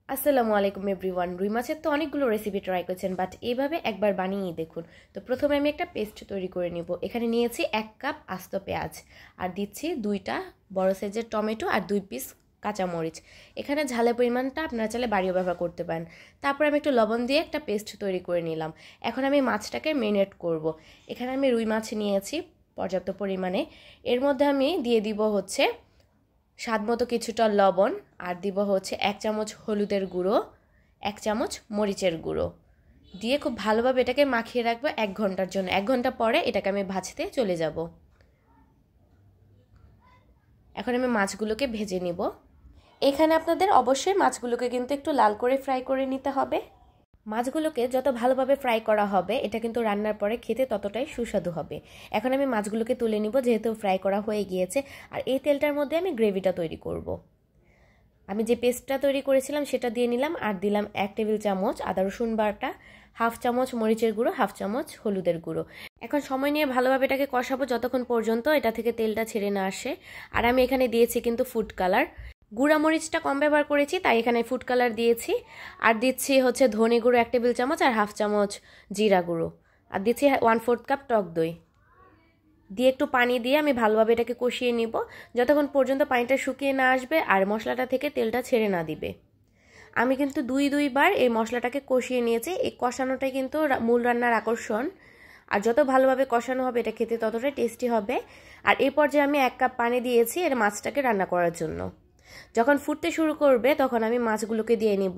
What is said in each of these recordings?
আসসালামু আলাইকুম এভরিওয়ান। রুই মাছের তো অনেকগুলো রেসিপি ট্রাই করেছেন, বাট এইভাবে একবার বানিয়ে দেখুন। তো প্রথমে আমি একটা পেস্ট তৈরি করে নিব। এখানে নিয়েছি 1 কাপ আস্ত পেঁয়াজ, আর দিচ্ছি 2টা বড় সাইজের টমেটো আর 2 পিস কাঁচামরিচ। এখানে ঝালের পরিমাণটা আপনারা চাইলে বাড়িয়ে ব্যবহার করতে পারেন। তারপর আমি একটু লবণ দিয়ে একটা পেস্ট তৈরি করে নিলাম। এখন আমি মাছটাকে মেরিনেট করব। এখানে আমি রুই মাছ নিয়েছি পর্যাপ্ত পরিমাণে। এর মধ্যে আমি দিয়ে দিব হচ্ছে স্বাদমতো কিছুটা লবণ, আর দিব হচ্ছে 1 চামচ হলুদের গুঁড়ো, 1 চামচ মরিচের গুঁড়ো দিয়ে খুব ভালোভাবে এটাকে মাখিয়ে রাখবো 1 ঘন্টার জন্য। 1 ঘন্টা পরে এটাকে আমি ভাজতে চলে যাব। এখন আমি মাছগুলোকে ভেজে নিব। এখানে আপনাদের অবশ্যই মাছগুলোকে কিন্তু একটু লাল করে ফ্রাই করে নিতে হবে। মাছগুলোকে যত ভালোভাবে ফ্রাই করা হবে এটা কিন্তু রান্নার পরে খেতে ততটাই সুস্বাদু হবে। এখন আমি মাছগুলোকে তুলে নিব, যেহেতু ফ্রাই করা হয়ে গিয়েছে। আর এই তেলটার মধ্যে আমি গ্রেভিটা তৈরি করব। আমি যে পেস্টটা তৈরি করেছিলাম সেটা দিয়ে নিলাম, আর দিলাম 1 টেবিল চামচ আদা রসুন বাটা, 1/2 চামচ মরিচের গুঁড়ো, 1/2 চামচ হলুদের গুঁড়ো। এখন সময় নিয়ে ভালোভাবে এটাকে কষাবো যতক্ষণ পর্যন্ত এটা থেকে তেলটা ছেড়ে না আসে। আর আমি এখানে দিয়েছি কিন্তু ফুড কালার। গুঁড়া মরিচটা কম ব্যবহার করেছি, তাই এখানে ফুড কালার দিয়েছি। আর দিচ্ছি হচ্ছে ধনে গুঁড়ো 1 টেবিল চামচ আর 1/2 চামচ জিরা গুঁড়ো, আর দিচ্ছি 1/4 কাপ টক দই দিয়ে একটু পানি দিয়ে আমি ভালোভাবে এটাকে কষিয়ে নিব যতক্ষণ পর্যন্ত পানিটা শুকিয়ে না আসবে আর মশলাটা থেকে তেলটা ছেড়ে না দিবে। আমি কিন্তু দুইবার এই মশলাটাকে কষিয়ে নিয়েছি। এই কষানোটাই কিন্তু মূল রান্নার আকর্ষণ। আর যত ভালোভাবে কষানো হবে এটা খেতে ততটাই টেস্টি হবে। আর এই পর্যায়ে আমি 1 কাপ পানি দিয়েছি এর মাছটাকে রান্না করার জন্য। যখন ফুটতে শুরু করবে তখন আমি মাছগুলোকে দিয়ে নিব।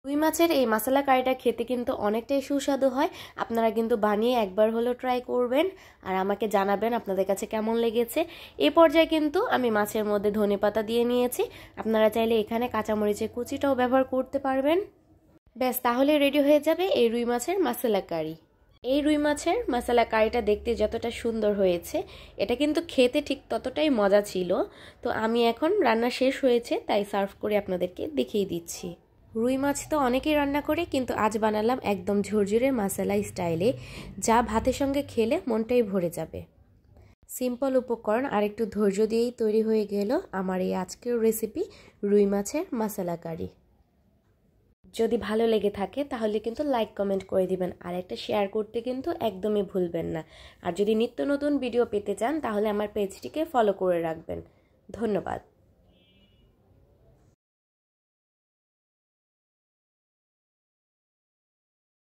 রুই মাছের এই মশলা কারিটা খেতে কিন্তু অনেকটাই সুস্বাদু হয়। আপনারা কিন্তু বানিয়ে একবার হলেও ট্রাই করবেন আর আমাকে জানাবেন আপনাদের কাছে কেমন লেগেছে। এই পর্যায়ে কিন্তু আমি মাছের মধ্যে ধনেপাতা দিয়ে নিয়েছি। আপনারা চাইলে এখানে কাঁচামরিচের কুচিটাও ব্যবহার করতে পারবেন। ব্যাস, তাহলে রেডি হয়ে যাবে এই রুই মাছের মশলা কারি। এই রুই মাছের মশলা কারিটা দেখতে যতটা সুন্দর হয়েছে এটা কিন্তু খেতে ঠিক ততটাই মজা ছিল। তো আমি এখন রান্না শেষ হয়েছে তাই সার্ভ করে আপনাদেরকে দেখিয়ে দিচ্ছি। রুই মাছ তো অনেকেই রান্না করে, কিন্তু আজ বানালাম একদম ঝরঝরে মশলা স্টাইলে, যা ভাতের সঙ্গে খেলে মনটাই ভরে যাবে। সিম্পল উপকরণ আর একটু ধৈর্য দিয়েই তৈরি হয়ে গেল আমার এই আজকের রেসিপি রুই মাছের মশলা কারি। যদি ভালো লেগে থাকে তাহলে কিন্তু লাইক কমেন্ট করে দিবেন, আর একটা শেয়ার করতে কিন্তু একদমই ভুলবেন না। আর যদি নিত্য নতুন ভিডিও পেতে চান তাহলে আমার পেজটিকে ফলো করে রাখবেন। ধন্যবাদ।